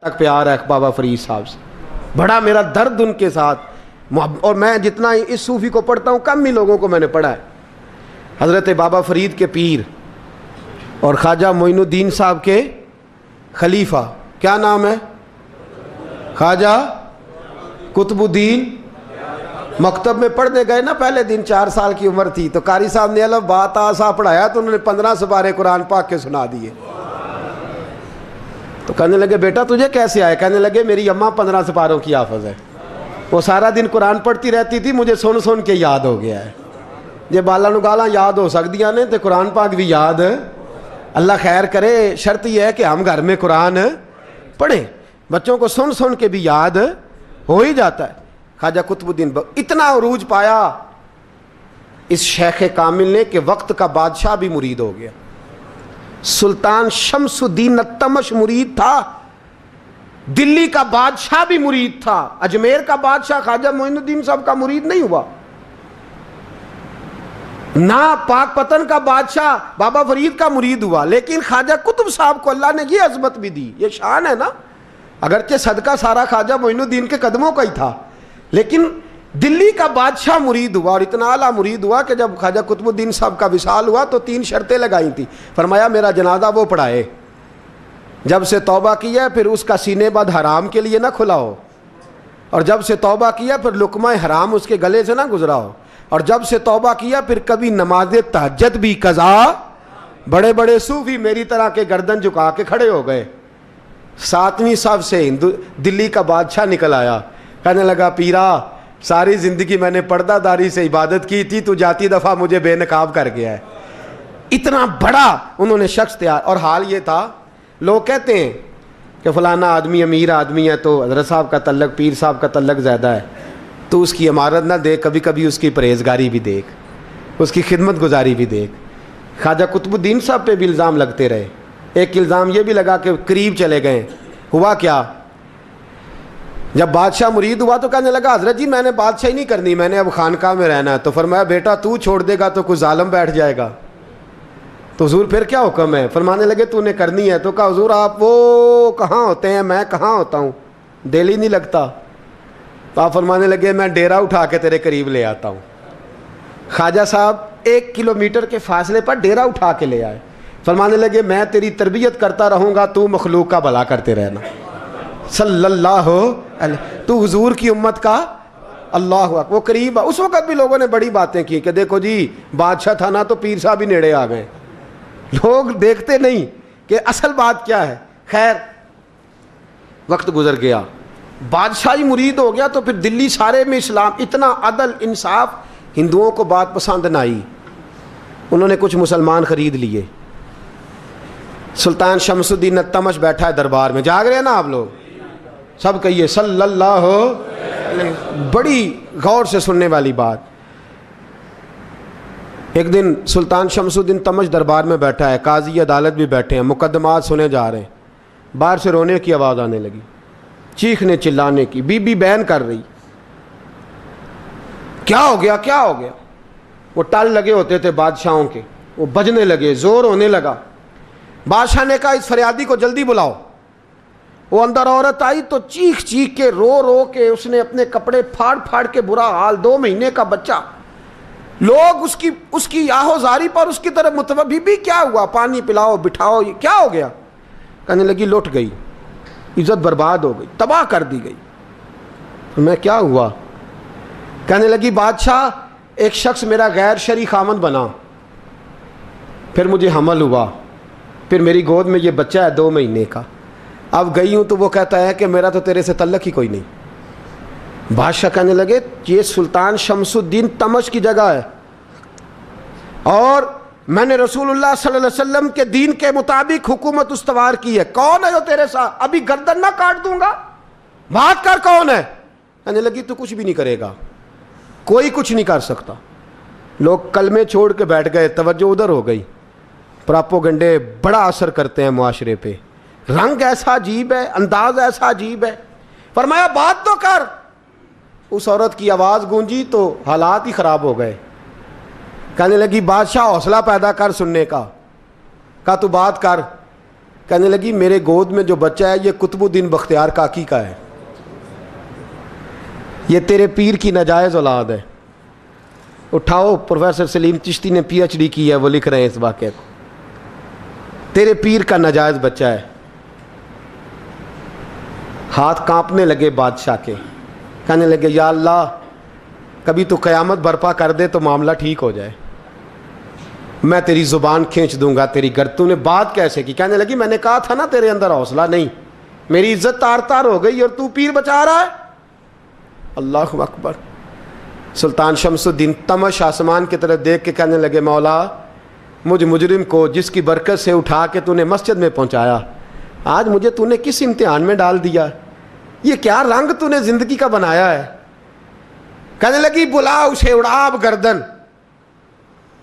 تک پیار ہے بابا فرید صاحب سے, بڑا میرا درد ان کے ساتھ. اور میں جتنا اس صوفی کو پڑھتا ہوں کم ہی لوگوں کو میں نے پڑھا ہے. حضرت بابا فرید کے پیر اور خواجہ معین الدین صاحب کے خلیفہ, کیا نام ہے؟ خواجہ قطب الدین. مکتب میں پڑھنے گئے نا, پہلے دن 4 سال کی عمر تھی, تو قاری صاحب نے الف با تا سا پڑھایا تو انہوں نے 15 سپارے قرآن پاک کے سنا دیے. تو کہنے لگے بیٹا تجھے کیسے آئے؟ کہنے لگے میری اماں 15 سپاروں کی حافظ ہے, وہ سارا دن قرآن پڑھتی رہتی تھی, مجھے سن سن کے یاد ہو گیا ہے. یہ بالا نگالا یاد ہو سکدیاں نے تو قرآن پاک بھی یاد. اللہ خیر کرے, شرط یہ ہے کہ ہم گھر میں قرآن پڑھیں, بچوں کو سن سن کے بھی یاد ہو ہی جاتا ہے. خواجہ قطب الدین اتنا عروج پایا اس شیخ کامل نے کہ وقت کا بادشاہ بھی مرید ہو گیا. سلطان شمس الدین التمش مرید تھا, دلی کا بادشاہ بھی مرید تھا, اجمیر کا بادشاہ خواجہ معین الدین صاحب کا مرید نہیں ہوا, نہ پاک پتن کا بادشاہ بابا فرید کا مرید ہوا. لیکن خواجہ قطب صاحب کو اللہ نے یہ عظمت بھی دی, یہ شان ہے نا. اگرچہ صدقہ سارا خواجہ معین الدین کے قدموں کا ہی تھا, لیکن دلی کا بادشاہ مرید ہوا, اور اتنا اعلیٰ مرید ہوا کہ جب خواجہ قطب الدین صاحب کا وصال ہوا تو 3 شرطیں لگائی تھیں. فرمایا میرا جنازہ وہ پڑھائے, جب سے توبہ کیا پھر اس کا سینے بد حرام کے لیے نہ کھلا ہو, اور جب سے توبہ کیا پھر لقمہ حرام اس کے گلے سے نہ گزرا ہو, اور جب سے توبہ کیا پھر کبھی نماز تہجد بھی قضا. بڑے بڑے صوفی میری طرح کے گردن جھکا کے کھڑے ہو گئے. 7ویں صف سے دلی کا بادشاہ نکل آیا, کہنے لگا پیرا ساری زندگی میں نے پردہ داری سے عبادت کی تھی, تو جاتی دفعہ مجھے بے نقاب کر گیا ہے. اتنا بڑا انہوں نے شخص تیار. اور حال یہ تھا, لوگ کہتے ہیں کہ فلانا آدمی امیر آدمی ہے تو حضرت صاحب کا تعلق پیر صاحب کا تعلق زیادہ ہے, تو اس کی عمارت نہ دیکھ, کبھی کبھی اس کی پرہیزگاری بھی دیکھ, اس کی خدمت گزاری بھی دیکھ. خواجہ قطب الدین صاحب پہ بھی الزام لگتے رہے. ایک الزام یہ بھی لگا کہ قریب چلے گئے. ہوا کیا, جب بادشاہ مرید ہوا تو کہنے لگا حضرت جی میں نے بادشاہی نہیں کرنی, میں نے اب خانقاہ میں رہنا ہے. تو فرمایا بیٹا تو چھوڑ دے گا تو کوئی ظالم بیٹھ جائے گا. تو حضور پھر کیا حکم ہے؟ فرمانے لگے تو نے کرنی ہے. تو کہا حضور آپ وہ کہاں ہوتے ہیں, میں کہاں ہوتا ہوں, دل ہی نہیں لگتا. تو آپ فرمانے لگے میں ڈیرا اٹھا کے تیرے قریب لے آتا ہوں. خواجہ صاحب 1 کلومیٹر کے فاصلے پر ڈیرا اٹھا کے لے آئے. فرمانے لگے میں تیری تربیت کرتا رہوں گا, تو مخلوق کا بھلا کرتے رہنا. صلی اللہ علیہ, تو حضور کی امت کا اللہ اکبر. وہ قریب, اس وقت بھی لوگوں نے بڑی باتیں کی کہ دیکھو جی بادشاہ تھا نا تو پیر صاحب ہی نیڑے آ گئے. لوگ دیکھتے نہیں کہ اصل بات کیا ہے. خیر وقت گزر گیا, بادشاہی مرید ہو گیا, تو پھر دلی سارے میں اسلام, اتنا عدل انصاف, ہندوؤں کو بات پسند نہ آئی. انہوں نے کچھ مسلمان خرید لیے. سلطان شمس الدین التمش بیٹھا ہے دربار میں, جاگ رہے ہیں نا آپ لوگ سب, کہیے صلی اللہ علیہ. بڑی غور سے سننے والی بات. ایک دن سلطان شمس الدین تمش دربار میں بیٹھا ہے, قاضی عدالت بھی بیٹھے ہیں, مقدمات سنے جا رہے ہیں. باہر سے رونے کی آواز آنے لگی, چیخنے چلانے کی. بی بی بیان کر رہی, کیا ہو گیا کیا ہو گیا. وہ ٹال لگے ہوتے تھے بادشاہوں کے, وہ بجنے لگے, زور ہونے لگا. بادشاہ نے کہا اس فریادی کو جلدی بلاؤ. وہ اندر عورت آئی تو چیخ چیخ کے رو رو کے اس نے اپنے کپڑے پھاڑ پھاڑ کے, برا حال, 2 مہینے کا بچہ. لوگ اس کی آہو زاری پر اس کی طرف متوجہ. بی بی کیا ہوا, پانی پلاؤ بٹھاؤ, یہ کیا ہو گیا. کہنے لگی لٹ گئی, عزت برباد ہو گئی, تباہ کر دی گئی. میں کیا ہوا؟ کہنے لگی بادشاہ ایک شخص میرا غیر شرعی خامند بنا, پھر مجھے حمل ہوا, پھر میری گود میں یہ بچہ ہے 2 مہینے کا. اب گئی ہوں تو وہ کہتا ہے کہ میرا تو تیرے سے تعلق ہی کوئی نہیں. بادشاہ کہنے لگے یہ سلطان شمس الدین تمش کی جگہ ہے, اور میں نے رسول اللہ صلی اللہ علیہ وسلم کے دین کے مطابق حکومت استوار کی ہے. کون ہے جو تیرے ساتھ؟ ابھی گردن نہ کاٹ دوں گا, بات کر کون ہے. کہنے لگی تو کچھ بھی نہیں کرے گا, کوئی کچھ نہیں کر سکتا. لوگ کلمے چھوڑ کے بیٹھ گئے, توجہ ادھر ہو گئی. پراپوگنڈے بڑا اثر کرتے ہیں معاشرے پہ. رنگ ایسا عجیب ہے, انداز ایسا عجیب ہے. فرمایا بات تو کر. اس عورت کی آواز گونجی تو حالات ہی خراب ہو گئے. کہنے لگی بادشاہ حوصلہ پیدا کر سننے کا. کہا تو بات کر. کہنے لگی میرے گود میں جو بچہ ہے یہ قطب الدین بختیار کاکی کا ہے، یہ تیرے پیر کی ناجائز اولاد ہے۔ اٹھاؤ، پروفیسر سلیم چشتی نے پی ایچ ڈی کی ہے، وہ لکھ رہے ہیں اس واقعے کو، تیرے پیر کا ناجائز بچہ ہے۔ ہاتھ کانپنے لگے بادشاہ کے، کہنے لگے یا اللہ کبھی تو قیامت برپا کر دے تو معاملہ ٹھیک ہو جائے، میں تیری زبان کھینچ دوں گا تیری تو نے بات کیسے کی؟ کہنے لگی میں نے کہا تھا نا تیرے اندر حوصلہ نہیں، میری عزت تار تار ہو گئی اور تو پیر بچا رہا ہے۔ اللہ اکبر۔ سلطان شمس الدین تمش آسمان کی طرف دیکھ کے کہنے لگے مولا مجھ مجرم کو جس کی برکت سے اٹھا کے تو نے مسجد میں پہنچایا، آج مجھے تو نے کس امتحان میں ڈال دیا؟ یہ کیا رنگ تو نے زندگی کا بنایا ہے؟ کہنے لگی بلا اسے، اڑاب گردن۔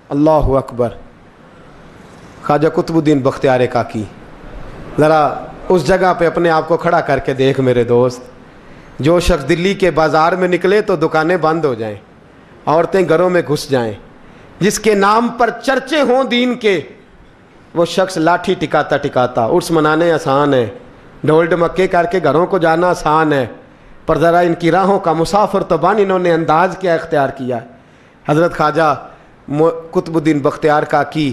اللہ اکبر۔ خواجہ قطب الدین بختیار کاکی، ذرا اس جگہ پہ اپنے آپ کو کھڑا کر کے دیکھ میرے دوست، جو شخص دلی کے بازار میں نکلے تو دکانیں بند ہو جائیں، عورتیں گھروں میں گھس جائیں، جس کے نام پر چرچے ہوں دین کے، وہ شخص لاٹھی ٹکاتا ٹکاتا، عرس منانے آسان ہے، ڈھول ڈمکے کر کے گھروں کو جانا آسان ہے، پر ذرا ان کی راہوں کا مسافر تو بن انہوں نے انداز کیا اختیار کیا ہے۔ حضرت خواجہ قطب الدین بختیار کاکی،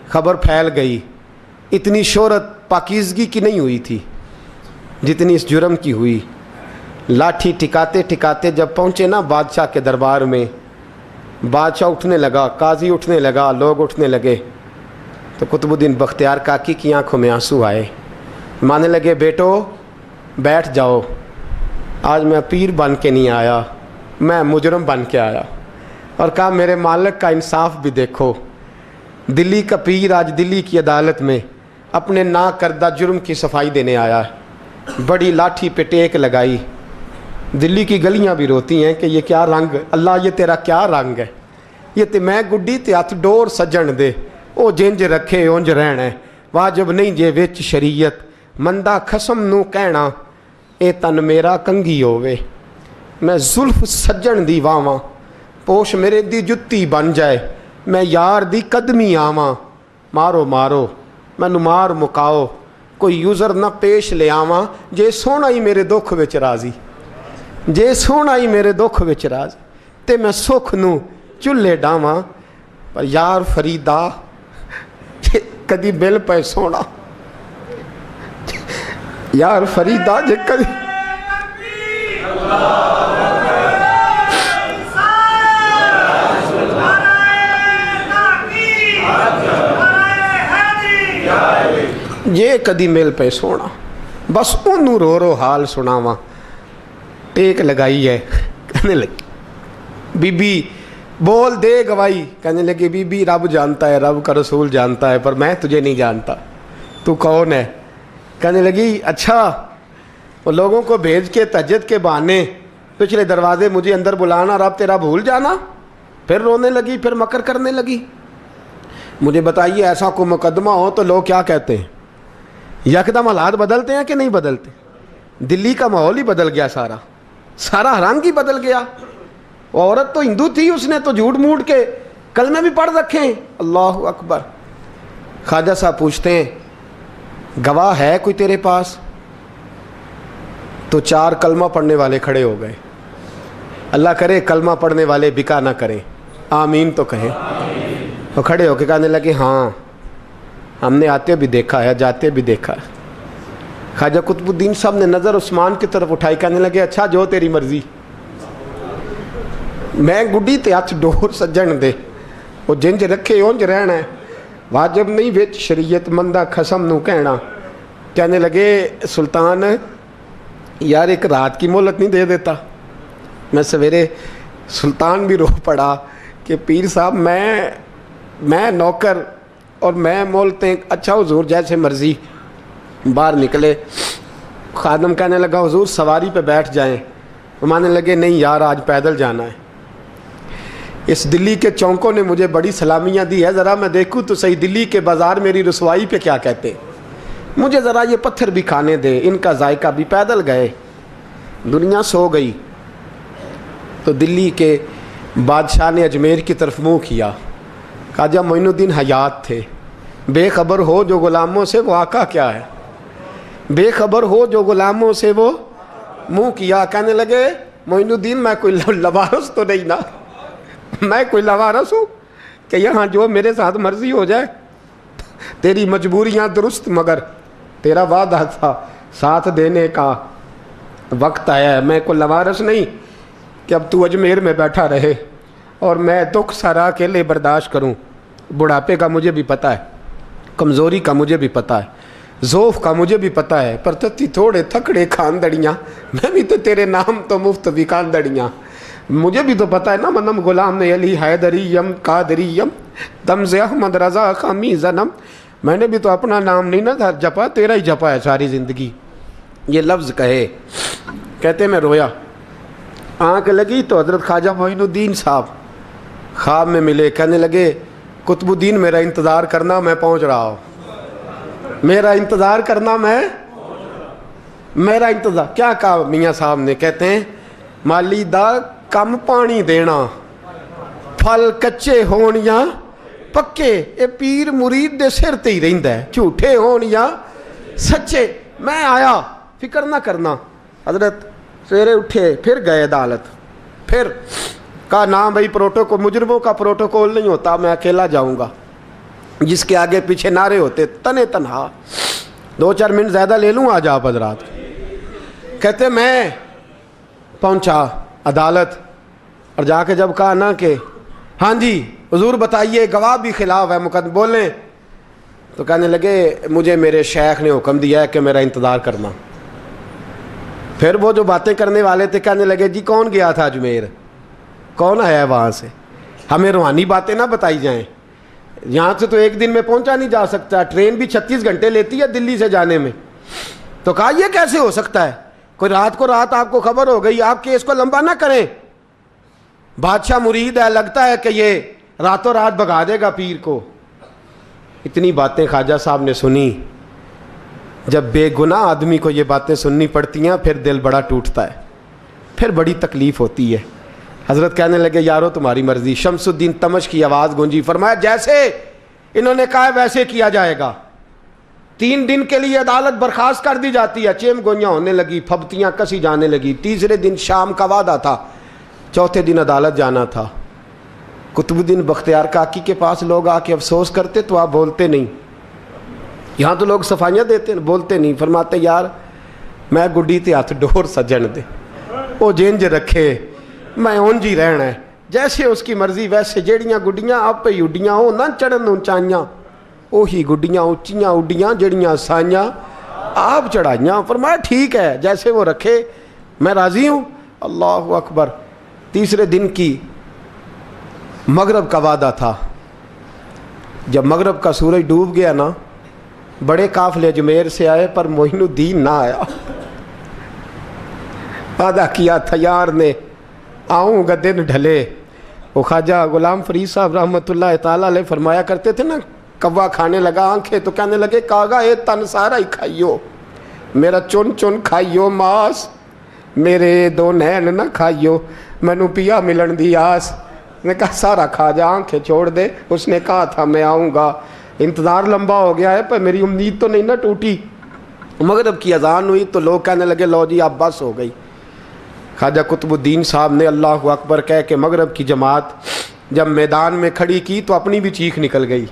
خبر پھیل گئی، اتنی شہرت پاکیزگی کی نہیں ہوئی تھی جتنی اس جرم کی ہوئی۔ لاٹھی ٹکاتے ٹکاتے جب پہنچے نا بادشاہ کے دربار میں، بادشاہ اٹھنے لگا، قاضی اٹھنے لگا، لوگ اٹھنے لگے، تو قطب الدین بختیار کاکی کی آنکھوں میں آنسو آئے، مانے لگے بیٹو بیٹھ جاؤ، آج میں پیر بن کے نہیں آیا، میں مجرم بن کے آیا۔ اور کہا میرے مالک کا انصاف بھی دیکھو، دلی کا پیر آج دلی کی عدالت میں اپنے نا کردہ جرم کی صفائی دینے آیا ہے، بڑی لاٹھی پہ ٹیک لگائی، دلی کی گلیاں بھی روتی ہیں کہ یہ کیا رنگ، اللہ یہ تیرا کیا رنگ ہے، یہ تے میں گڈی تے ہاتھ ڈور سجن دے، او جنج رکھے اونج رہنا ہے، واجب نہیں جے وچ شریعت، مندہ خسم نو کہنا اے تن میرا کنگھی ہووے، میں زلف سجن دی واواں، پوش میرے دی جتی بن جائے، میں یار دی قدمی آواں، مارو مارو مینو مار مکاؤ، کوئی یوزر نہ پیش لے آواں، جے سونا ہی میرے دکھ وچ راضی، جے سونا ہی میرے دکھ وچ راضی، تے میں سکھ نو چلے ڈاواں، پر یار فریدا جے کدی مل پے سونا، یار فریدا جے کدی یہ کدی مل پہ سونا، بس انہوں رو رو حال سناواں، ٹیک لگائی ہے، کہنے لگی بی بی بول دے گواہی، کہنے لگی بی بی رب جانتا ہے، رب کا رسول جانتا ہے، پر میں تجھے نہیں جانتا، تو کون ہے؟ کہنے لگی اچھا وہ لوگوں کو بھیج کے تہجد کے بہانے پچھلے دروازے مجھے اندر بلانا، رب تیرا بھول جانا؟ پھر رونے لگی، پھر مکر کرنے لگی۔ مجھے بتائیے ایسا کوئی مقدمہ ہو تو لوگ کیا کہتے ہیں؟ یکدم حالات بدلتے ہیں کہ نہیں بدلتے؟ دلی کا ماحول ہی بدل گیا، سارا رنگ ہی بدل گیا۔ وہ عورت تو ہندو تھی، اس نے تو جھوٹ موٹ کے کلمے بھی پڑھ رکھے ہیں۔ اللہ اکبر۔ خواجہ صاحب پوچھتے ہیں گواہ ہے کوئی تیرے پاس؟ تو 4 کلمہ پڑھنے والے کھڑے ہو گئے۔ اللہ کرے کلمہ پڑھنے والے بکا نہ کریں، آمین تو کہیں۔ وہ کھڑے ہو کے کہنے لگے ہاں ہم نے آتے بھی دیکھا ہے، جاتے بھی دیکھا ہے۔ خواجہ قطب الدین صاحب نے نظر عثمان کی طرف اٹھائی، کہنے لگے اچھا جو تیری مرضی، میں گڈی تے ہاتھ ڈور سجن دے، وہ جنج رکھے اونج رہنا ہے، واجب نہیں وچ شریعت، مندہ خسم نو کہنا۔ کہنے لگے سلطان یار ایک رات کی مہلت نہیں دے دیتا؟ میں سویرے سلطان بھی رو پڑا کہ پیر صاحب میں نوکر اور میں مولتے، اچھا حضور جیسے مرضی۔ باہر نکلے، خادم کہنے لگا حضور سواری پہ بیٹھ جائیں، وہ مانے لگے نہیں یار آج پیدل جانا ہے، اس دلی کے چونکوں نے مجھے بڑی سلامیاں دی ہے، ذرا میں دیکھوں تو صحیح دلی کے بازار میری رسوائی پہ کیا کہتے، مجھے ذرا یہ پتھر بھی کھانے دے، ان کا ذائقہ بھی۔ پیدل گئے، دنیا سو گئی تو دلی کے بادشاہ نے اجمیر کی طرف منہ کیا۔ خواجہ معین الدین حیات تھے، بے خبر ہو جو غلاموں سے وہ آقا کیا ہے۔ بے خبر ہو جو غلاموں سے وہ منہ کیا. کہنے لگے معین الدین میں کوئی لوارس تو نہیں نا, میں کوئی لوارس ہوں کہ یہاں جو میرے ساتھ مرضی ہو جائے. تیری مجبوریاں درست, مگر تیرا وعدہ تھا ساتھ دینے کا, وقت آیا ہے. میں کوئی لوارس نہیں کہ اب تو اجمیر میں بیٹھا رہے اور میں دکھ سارا اکیلے برداشت کروں. بڑھاپے کا مجھے بھی پتہ ہے, کمزوری کا مجھے بھی پتہ ہے, ذوف کا مجھے بھی پتہ ہے, پر تتی تھوڑے تھکڑے خاندڑیاں, میں بھی تو تیرے نام تو مفت بھی خاندڑیاں. مجھے بھی تو پتہ ہے نا, منم غلام نے علی حیدریم قادریم دمز احمد رضا خامی زنم. میں نے بھی تو اپنا نام نہیں نا جپا, تیرا ہی جپا ہے ساری زندگی. یہ لفظ کہے, کہتے میں رویا. آنکھ لگی تو حضرت خواجہ معین الدین صاحب خواب میں ملے. کہنے لگے قطب الدین میرا انتظار کرنا, میں پہنچ رہا ہوں. میرا انتظار کرنا, میرا انتظار. کیا کہا میاں صاحب نے؟ کہتے ہیں مالی دا کم پانی دینا, پھل کچے ہون یا پکے, اے پیر مرید دے سر تے ہی رہندا ہے, جھوٹے ہون یا سچے. میں آیا, فکر نہ کرنا. حضرت سویرے اٹھے, پھر گئے عدالت. پھر کہا نام بھائی پروٹوکول, مجرموں کا پروٹوکول نہیں ہوتا, میں اکیلا جاؤں گا. جس کے آگے پیچھے نعرے ہوتے تنے تنہا. 2-4 منٹ زیادہ لے لوں آج آپ حضرات. کہتے میں پہنچا عدالت, اور جا کے جب کہا نا کہ ہاں جی حضور بتائیے, گواہ بھی خلاف ہے, مقدمہ بولیں. تو کہنے لگے مجھے میرے شیخ نے حکم دیا ہے کہ میرا انتظار کرنا. پھر وہ جو باتیں کرنے والے تھے کہنے لگے جی کون گیا تھا اجمیر, کون آیا ہے وہاں سے, ہمیں روحانی باتیں نہ بتائی جائیں. یہاں سے تو ایک دن میں پہنچا نہیں جا سکتا, ٹرین بھی 36 گھنٹے لیتی ہے دلی سے جانے میں. تو کہا یہ کیسے ہو سکتا ہے, کوئی رات کو رات آپ کو خبر ہو گئی, آپ کیس کو لمبا نہ کریں. بادشاہ مرید ہے, لگتا ہے کہ یہ راتوں رات بھگا دے گا پیر کو. اتنی باتیں خواجہ صاحب نے سنی. جب بے گناہ آدمی کو یہ باتیں سننی پڑتی ہیں پھر دل بڑا ٹوٹتا ہے, پھر بڑی تکلیف ہوتی ہے. حضرت کہنے لگے یارو تمہاری مرضی. شمس الدین تمش کی آواز گونجی, فرمایا جیسے انہوں نے کہا ویسے کیا جائے گا. 3 دن کے لیے عدالت برخاست کر دی جاتی ہے. چیم گوئیاں ہونے لگی, پھبتیاں کسی جانے لگی. تیسرے دن شام کا وعدہ تھا, چوتھے دن عدالت جانا تھا. قطب الدین بختیار کاکی کے پاس لوگ آ کے افسوس کرتے تو آپ بولتے نہیں. یہاں تو لوگ صفائیاں دیتے ہیں, بولتے نہیں. فرماتے یار میں گڈی تے ہاتھ ڈور سجن دے, وہ جینج رکھے, میں اونج ہی رہنا ہے, جیسے اس کی مرضی ویسے. جیڑیاں گڈیاں آپ پہ اڈیاں ہو نہ چڑھن اونچائیاں, وہی گڈیاں اونچیاں اڈیاں جڑیاں سائیاں آپ چڑھائیاں. فرمایا ٹھیک ہے جیسے وہ رکھے, میں راضی ہوں. اللہ اکبر. تیسرے دن کی مغرب کا وعدہ تھا. جب مغرب کا سورج ڈوب گیا نا, بڑے قافلے اجمیر سے آئے پر معین الدین نہ آیا. وعدہ کیا تھا یار نے, آؤں گا دن ڈھلے. وہ خواجہ غلام فرید صاحب رحمۃ اللہ تعالیٰ علیہ فرمایا کرتے تھے نا, کوا کھانے لگا آنکھیں تو کہنے لگے کاغا اے تن سارا ہی کھائیو, میرا چن چن کھائیو ماس, میرے 2 نین نہ کھائیو, مینو پیا ملن دی آس. نے کہا سارا کھا جا, آنکھیں چھوڑ دے. اس نے کہا تھا میں آؤں گا, انتظار لمبا ہو گیا ہے پر میری امید تو نہیں نہ ٹوٹی. مغرب کی اذان ہوئی تو لوگ کہنے لگے لو جی اب بس ہو گئی. خواجہ قطب الدین صاحب نے اللہ اکبر کہہ کے مغرب کی جماعت جب میدان میں کھڑی کی تو اپنی بھی چیخ نکل گئی,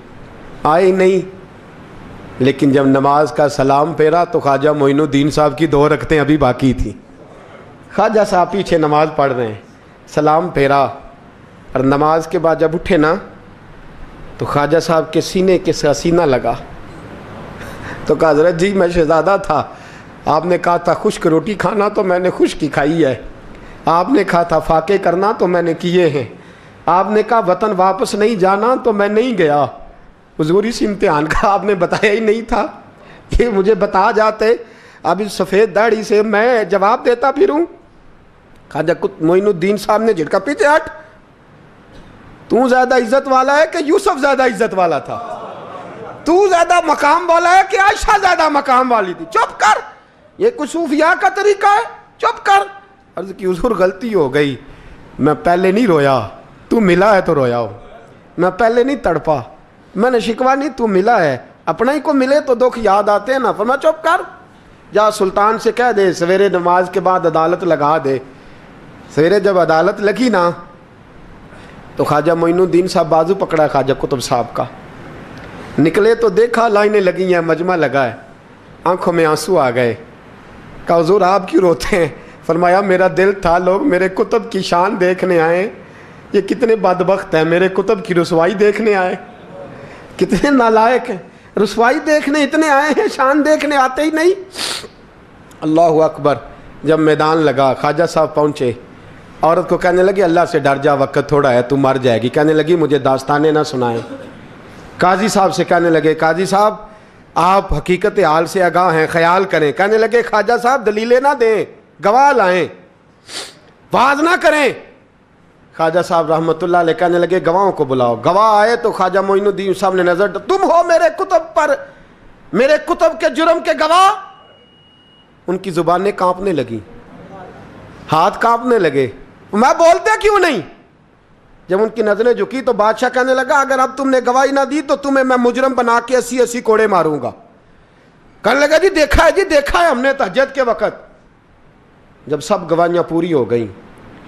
آئی نہیں. لیکن جب نماز کا سلام پھیرا تو خواجہ معین الدین صاحب کی 2 رکعتیں ابھی باقی تھیں. خواجہ صاحب پیچھے نماز پڑھ رہے ہیں, سلام پھیرا, اور نماز کے بعد جب اٹھے نا تو خواجہ صاحب کے سینے کے سینہ لگا. تو کہا حضرت جی میں شہزادہ تھا, آپ نے کہا تھا خشک روٹی کھانا تو میں نے خشک کی کھائی ہے, آپ نے کہا تھا فاقے کرنا تو میں نے کیے ہیں, آپ نے کہا وطن واپس نہیں جانا تو میں نہیں گیا. حضور اس امتحان کا آپ نے بتایا ہی نہیں تھا, یہ مجھے بتا جاتے اب اس سفید داڑھی سے میں جواب دیتا پھروں. خواجہ معین الدین صاحب نے جھٹکا, پیچھے ہٹ, تو زیادہ عزت والا ہے کہ یوسف زیادہ عزت والا تھا, تو زیادہ مقام والا ہے کہ عائشہ زیادہ مقام والی تھی, چپ کر, یہ کچھ صوفیاء کا طریقہ ہے, چپ کر. عرض کی حضور غلطی ہو گئی, میں پہلے نہیں رویا, تو ملا ہے تو رویا ہوں, میں پہلے نہیں تڑپا, میں نے شکوا نہیں, تو ملا ہے, اپنا ہی کو ملے تو دکھ یاد آتے ہیں نا. فرمایا چپ کر, جا سلطان سے کہہ دے سویرے نماز کے بعد عدالت لگا دے. سویرے جب عدالت لگی نا تو خواجہ معین الدین صاحب بازو پکڑا خواجہ قطب صاحب کا. نکلے تو دیکھا لائنیں لگی ہیں, مجمع لگا ہے, آنکھوں میں آنسو آ گئے. کہا حضور آپ کیوں روتے ہیں؟ فرمایا میرا دل تھا لوگ میرے کتب کی شان دیکھنے آئے, یہ کتنے بدبخت ہیں, میرے کتب کی رسوائی دیکھنے آئے. کتنے نالائق ہیں, رسوائی دیکھنے اتنے آئے ہیں, شان دیکھنے آتے ہی نہیں. اللہ اکبر. جب میدان لگا خواجہ صاحب پہنچے, عورت کو کہنے لگی اللہ سے ڈر جا, وقت تھوڑا ہے, تو مر جائے گی. کہنے لگی مجھے داستانیں نہ سنائیں. قاضی صاحب سے کہنے لگے قاضی صاحب آپ حقیقت حال سے آگاہ ہیں, خیال کریں. کہنے لگے خواجہ صاحب دلیلیں نہ دیں, گواہ لائیں, وعظ نہ کریں. خواجہ صاحب رحمۃ اللہ علیہ کہنے لگے گواہوں کو بلاؤ. گواہ آئے تو خواجہ معین الدین صاحب نے نظر, تم ہو میرے کتب پر, میرے کتب کے جرم کے گواہ. ان کی زبانیں کانپنے لگیں, ہاتھ کانپنے لگے. میں بولتے کیوں نہیں؟ جب ان کی نظریں جھکی تو بادشاہ کہنے لگا اگر اب تم نے گواہی نہ دی تو تمہیں میں مجرم بنا کے 80 کوڑے ماروں گا. کہنے لگا جی دیکھا ہے ہم نے تہجد کے وقت. جب سب گواہیاں پوری ہو گئیں,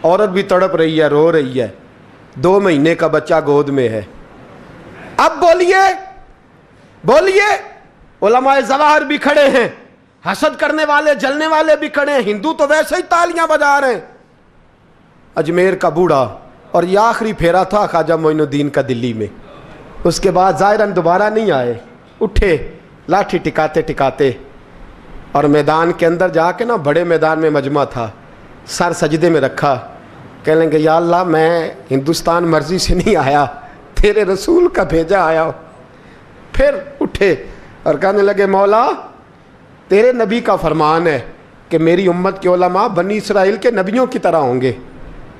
عورت بھی تڑپ رہی ہے, رو رہی ہے, 2 مہینے کا بچہ گود میں ہے. اب بولیے علماء ظواہر بھی کھڑے ہیں, حسد کرنے والے جلنے والے بھی کھڑے ہیں, ہندو تو ویسے ہی تالیاں بجا رہے ہیں. اجمیر کا بوڑھا, اور یہ آخری پھیرا تھا خواجہ معین الدین کا دلی میں. اس کے بعد ظاہراً دوبارہ نہیں آئے. اٹھے لاٹھی ٹکاتے ٹکاتے اور میدان کے اندر جا کے نا, بڑے میدان میں مجمع تھا, سر سجدے میں رکھا. کہہ لیں گے یا اللہ میں ہندوستان مرضی سے نہیں آیا, تیرے رسول کا بھیجا آیا ہوں. پھر اٹھے اور کہنے لگے مولا تیرے نبی کا فرمان ہے کہ میری امت کے علماء بنی اسرائیل کے نبیوں کی طرح ہوں گے.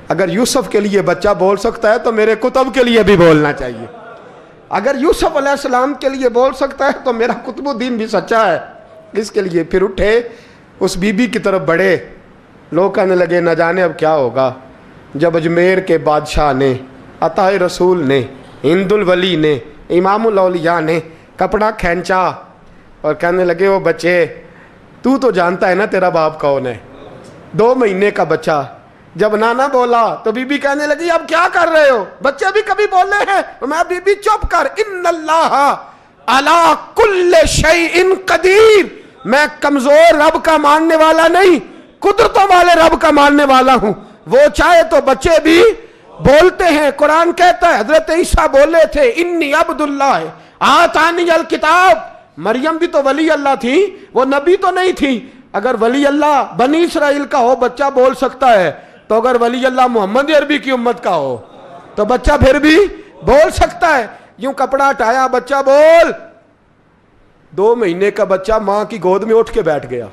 اگر یوسف کے لیے بچہ بول سکتا ہے تو میرے کتب کے لیے بھی بولنا چاہیے. اگر یوسف علیہ السلام کے لیے بول سکتا ہے تو میرا قطب الدین بھی سچا ہے. اس کے لیے پھر اٹھے, اس بی بی کی طرف بڑھے. لوگ کہنے لگے نہ جانے اب کیا ہوگا. جب اجمیر کے بادشاہ نے, عطا رسول نے, ہند الولی نے, امام الاولیاء نے کپڑا کھینچا اور کہنے لگے وہ بچے تو جانتا ہے نا تیرا باپ کون ہے, 2 مہینے کا بچہ. جب نانا بولا تو بی بی کہنے لگی اب کیا کر رہے ہو, بچے بھی کبھی بولے ہیں. میں بی بی چپ کر, ان اللہ علی کل شیء قدیر, میں کمزور رب کا ماننے والا نہیں, قدرتوں والے رب کا ماننے والا ہوں. وہ چاہے تو بچے بھی بولتے ہیں. قرآن کہتا ہے حضرت عیسیٰ بولے تھے انی عبد اللہ آتانی الکتاب. مریم بھی تو ولی اللہ تھی, وہ نبی تو نہیں تھی. اگر ولی اللہ بنی اسرائیل کا ہو بچہ بول سکتا ہے, تو اگر ولی اللہ محمد عربی کی امت کا ہو تو بچہ پھر بھی بول سکتا ہے. یوں کپڑا ہٹایا, بچہ بول. 2 مہینے کا بچہ ماں کی گود میں اٹھ کے بیٹھ گیا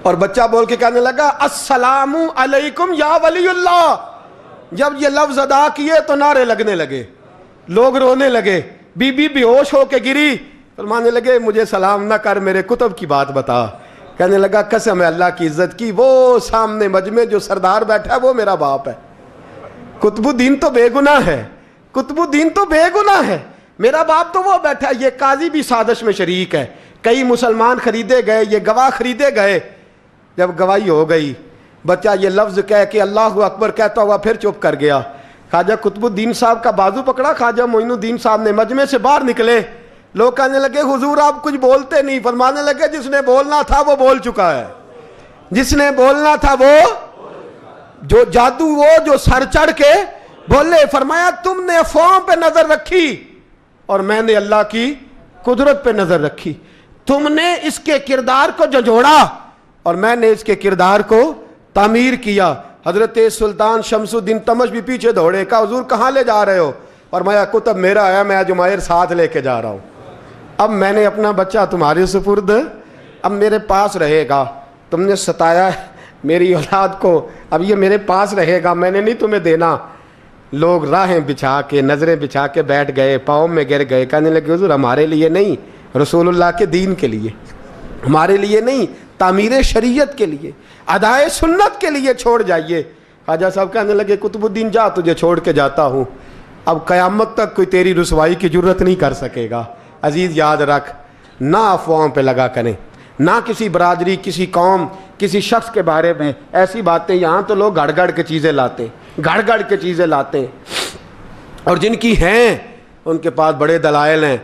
اور بچہ بول کے کہنے لگا السلام علیکم یا ولی اللہ. جب یہ لفظ ادا کیے تو نعرے لگنے لگے, لوگ رونے لگے. بی بی بے ہوش ہو کے گری, فرمانے لگے مجھے سلام نہ کر, میرے کتب کی بات بتا. کہنے لگا قسم ہے اللہ کی عزت کی, وہ سامنے مجمع جو سردار بیٹھا ہے وہ میرا باپ ہے. قطب الدین تو بے گناہ ہے, قطب الدین تو بے گناہ ہے, میرا باپ تو وہ بیٹھا ہے. یہ قاضی بھی سازش میں شریک ہے, کئی مسلمان خریدے گئے, یہ گواہ خریدے گئے. جب گواہی ہو گئی بچہ یہ لفظ کہہ کے اللہ اکبر کہتا ہوا پھر چپ کر گیا. خواجہ قطب الدین صاحب کا بازو پکڑا, خواجہ معین الدین صاحب نے مجمع سے باہر نکلے. لوگ کہنے لگے حضور آپ کچھ بولتے نہیں. فرمانے لگے جس نے بولنا تھا وہ بول چکا ہے, جس نے بولنا تھا وہ جو جادو وہ جو سر چڑھ کے بولے. فرمایا تم نے افواہوں پہ نظر رکھی اور میں نے اللہ کی قدرت پہ نظر رکھی. تم نے اس کے کردار کو جھنجھوڑا اور میں نے اس کے کردار کو تعمیر کیا. حضرت سلطان شمس الدین تمش بھی پیچھے دوڑے, کہا حضور کہاں لے جا رہے ہو؟ فرمایا کتب میرا ہے, میں جماہیر ساتھ لے کے جا رہا ہوں. اب میں نے اپنا بچہ تمہارے سپرد, اب میرے پاس رہے گا. تم نے ستایا میری اولاد کو, اب یہ میرے پاس رہے گا, میں نے نہیں تمہیں دینا. لوگ راہیں بچھا کے نظریں بچھا کے بیٹھ گئے, پاؤں میں گر گئے. کہنے لگے حضور ہمارے لیے نہیں, رسول اللہ کے دین کے لیے, ہمارے لیے نہیں, تعمیر شریعت کے لیے, ادائے سنت کے لیے چھوڑ جائیے. خواجہ صاحب کہنے لگے قطب الدین جا, تجھے چھوڑ کے جاتا ہوں, اب قیامت تک کوئی تیری رسوائی کی جرت نہیں کر سکے گا. عزیز یاد رکھ, نہ افواہوں پہ لگا کریں, نہ کسی برادری، کسی قوم، کسی شخص کے بارے میں ایسی باتیں. یہاں تو لوگ گھڑ گھڑ کے چیزیں لاتے، گھڑ گھڑ کے چیزیں لاتے، اور جن کی ہیں ان کے پاس بڑے دلائل ہیں.